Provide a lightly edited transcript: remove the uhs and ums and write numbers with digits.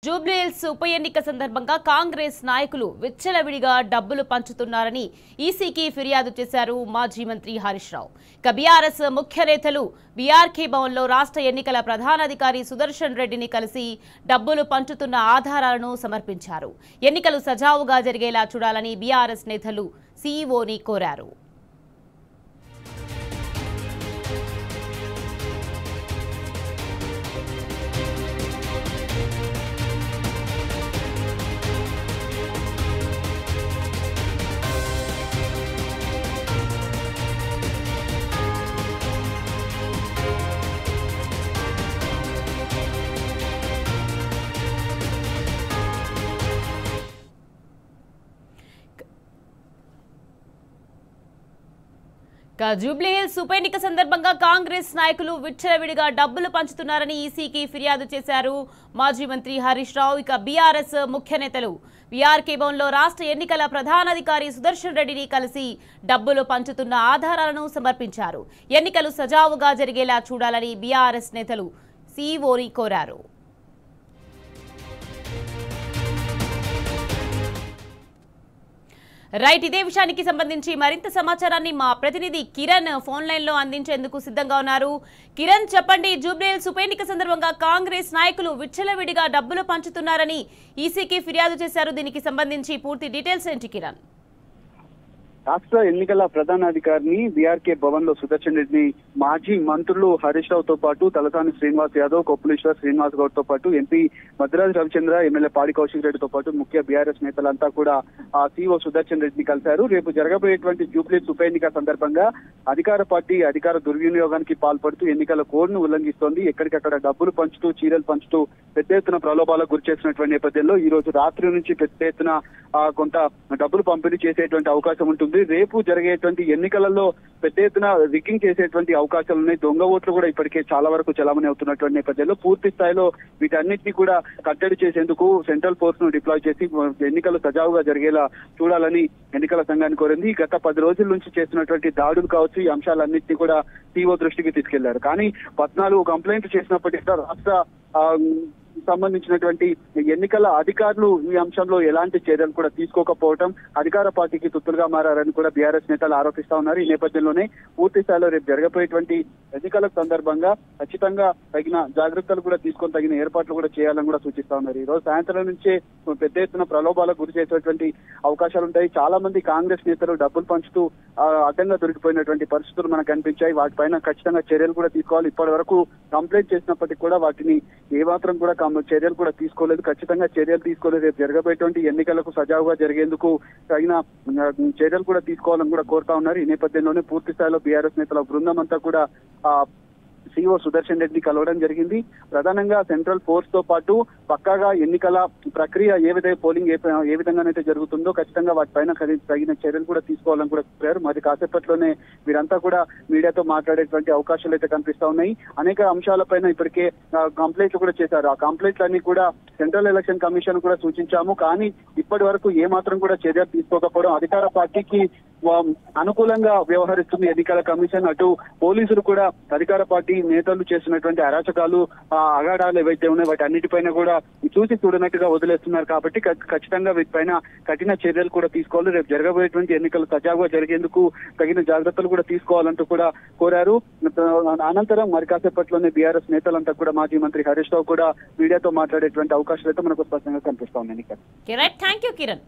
జూబ్లీహిల్స్ ఉప ఎన్నిక సందర్భంగా కాంగ్రెస్ నాయకులు విచ్చలవిడిగా డబ్బులు పంచుతున్నారని ఈసీకి ఫిర్యాదు చేశారు మాజీ మంత్రి హరీష్ రావు. బీఆర్ఎస్ ముఖ్య నేతలు బీఆర్కే భవన్లో రాష్ట్ర ఎన్నికల ప్రధానాధికారి సుదర్శన్ రెడ్డిని కలిసి డబ్బులు పంచుతున్న ఆధారాలను సమర్పించారు. ఎన్నికలు సజావుగా జరిగేలా చూడాలని బీఆర్ఎస్ నేతలు సీఈఓని కోరారు. జూబ్లీహిల్స్ ఉప ఎన్నిక సందర్భంగా కాంగ్రెస్ నాయకులు విచ్చలవిడిగా డబ్బులు పంచుతున్నారని ఈసీకి ఫిర్యాదు చేశారు మాజీ మంత్రి హరీష్ రావు. బీఆర్ఎస్ ముఖ్య నేతలు బీఆర్కే భవన్లో రాష్ట్ర ఎన్నికల ప్రధానాధికారి సుదర్శన్ రెడ్డిని కలిసి డబ్బులు పంచుతున్న ఆధారాలను సమర్పించారు. ఎన్నికలు సజావుగా జరిగేలా చూడాలని బీఆర్ఎస్ నేతలు సీఈఓని కోరారు. రైట్, ఇదే విషయానికి సంబంధించి మరింత సమాచారాన్ని మా ప్రతినిధి కిరణ్ ఫోన్ లైన్ లో అందించేందుకు సిద్ధంగా ఉన్నారు. కిరణ్, చెప్పండి, జూబ్లీహిల్స్ ఉప ఎన్నిక సందర్భంగా కాంగ్రెస్ నాయకులు విచ్చలవిడిగా డబ్బులు పంచుతున్నారని ఈసీకి ఫిర్యాదు చేశారు. దీనికి సంబంధించి పూర్తి డీటెయిల్స్ ఏంటి కిరణ్? రాష్ట్ర ఎన్నికల ప్రధానాధికారిని బీఆర్కే భవన్ లో సుదర్శన్ రెడ్డి, మాజీ మంత్రులు హరీష్ రావుతో పాటు తలసాని శ్రీనివాస్ యాదవ్, కొప్పులేశ్వర్ శ్రీనివాస్ గౌడ్ తో పాటు ఎంపీ మద్రాజ్ రవిచంద్ర, ఎమ్మెల్యే పాడి కౌశిక్ రెడ్డితో పాటు ముఖ్య బీఆర్ఎస్ నేతలంతా కూడా ఆ సీఓ సుదర్శన్ రెడ్డిని కలిశారు. రేపు జరగబోయేటువంటి జూబ్లీహిల్స్ ఉప ఎన్నిక సందర్భంగా అధికార పార్టీ అధికార దుర్వినియోగానికి పాల్పడుతూ ఎన్నికల కోడ్ను ఉల్లంఘిస్తోంది. ఎక్కడికక్కడ డబ్బులు పంచుతూ, చీరలు పంచుతూ పెద్ద ఎత్తున ప్రలోభాలకు గురి చేసినటువంటి నేపథ్యంలో ఈ రోజు రాత్రి నుంచి పెద్ద ఎత్తున కొంత డబ్బులు పంపిణీ చేసేటువంటి అవకాశం ఉంటుంది. రేపు జరిగేటువంటి ఎన్నికలలో పెద్ద ఎత్తున రిగ్గింగ్ చేసేటువంటి అవకాశాలు ఉన్నాయి. దొంగ ఓట్లు కూడా ఇప్పటికే చాలా వరకు చలామణి అవుతున్నటువంటి నేపథ్యంలో పూర్తి స్థాయిలో వీటన్నిటిని కూడా కట్టడి చేసేందుకు సెంట్రల్ ఫోర్స్ ను డిప్లాయ్ చేసి ఎన్నికలు సజావుగా జరిగేలా చూడాలని ఎన్నికల సంఘాన్ని కోరింది. గత 10 రోజుల నుంచి చేస్తున్నటువంటి దాడులు కావచ్చు, ఈ అంశాలన్నింటినీ కూడా సీఓ దృష్టికి తీసుకెళ్లారు. కానీ 14 కంప్లైంట్లు చేసినప్పటికీ రాష్ట్ర సంబంధించినటువంటి ఎన్నికల అధికారులు ఈ అంశంలో ఎలాంటి చర్యలు కూడా తీసుకోకపోవడం అధికార పార్టీకి తుత్తులుగా మారారని కూడా బీఆర్ఎస్ నేతలు ఆరోపిస్తా ఉన్నారు. ఈ నేపథ్యంలోనే పూర్తి స్థాయిలో రేపు జరగబోయేటువంటి ఎన్నికల సందర్భంగా ఖచ్చితంగా తగిన జాగ్రత్తలు కూడా తీసుకొని తగిన ఏర్పాట్లు కూడా చేయాలని కూడా సూచిస్తా ఉన్నారు. ఈ రోజు సాయంత్రం నుంచే పెద్ద ఎత్తున ప్రలోభాలకు గురి చేసేటువంటి అవకాశాలు ఉంటాయి. చాలా మంది కాంగ్రెస్ నేతలు డబ్బులు పంచుతూ అడ్డంగా దొరికిపోయినటువంటి పరిస్థితులు మనకు కనిపించాయి. వాటిపైన ఖచ్చితంగా చర్యలు కూడా తీసుకోవాలి. ఇప్పటి వరకు కంప్లైంట్ చేసినప్పటికీ కూడా వాటిని ఏమాత్రం కూడా చర్యలు కూడా తీసుకోలేదు. ఖచ్చితంగా చర్యలు తీసుకోలేదు. రేపు జరగబోయేటువంటి ఎన్నికలకు సజావుగా జరిగేందుకు తగిన చర్యలు కూడా తీసుకోవాలని కూడా కోరుతా ఉన్నారు. ఈ నేపథ్యంలోనే పూర్తి స్థాయిలో బీఆర్ఎస్ నేతల బృందం అంతా కూడా సీఓ సుదర్శన్ రెడ్డిని కలవడం జరిగింది. ప్రధానంగా సెంట్రల్ ఫోర్స్ తో పాటు పక్కాగా ఎన్నికల ప్రక్రియ పోలింగ్ ఏ విధంగానైతే జరుగుతుందో ఖచ్చితంగా వాటిపైన తగిన చర్యలు కూడా తీసుకోవాలని కూడా చెప్పారు. మరి కాసేపట్లోనే వీరంతా కూడా మీడియాతో మాట్లాడేటువంటి అవకాశాలు అయితే కనిపిస్తా ఉన్నాయి. అనేక అంశాలపైన ఇప్పటికే కంప్లైంట్లు కూడా చేశారు. ఆ కంప్లైంట్లన్నీ కూడా సెంట్రల్ ఎలక్షన్ కమిషన్ కూడా సూచించాము. కానీ ఇప్పటి వరకు ఏమాత్రం కూడా చర్యలు తీసుకోకపోవడం అధికార పార్టీకి అనుకూలంగా వ్యవహరిస్తుంది ఎన్నికల కమిషన్. అటు పోలీసులు కూడా అధికార పార్టీ నేతలు చేసినటువంటి అరాచకాలు, అగాడాలు ఏవైతే ఉన్నాయో వాటి అన్నిటిపైన కూడా చూసి చూడనట్టుగా వదిలేస్తున్నారు. కాబట్టి ఖచ్చితంగా వీటిపైన కఠిన చర్యలు కూడా తీసుకోవాలి. రేపు జరగబోయేటువంటి ఎన్నికలు సజావుగా జరిగేందుకు తగిన జాగ్రత్తలు కూడా తీసుకోవాలంటూ కూడా కోరారు. అనంతరం మరి కాసేపట్లోనే బీఆర్ఎస్ నేతలంతా కూడా మాజీ మంత్రి హరీష్ రావు కూడా మీడియాతో మాట్లాడేటువంటి అవకాశాలు అయితే మనకు స్పష్టంగా కనిపిస్తా ఉన్నాయి. Thank you Kiran.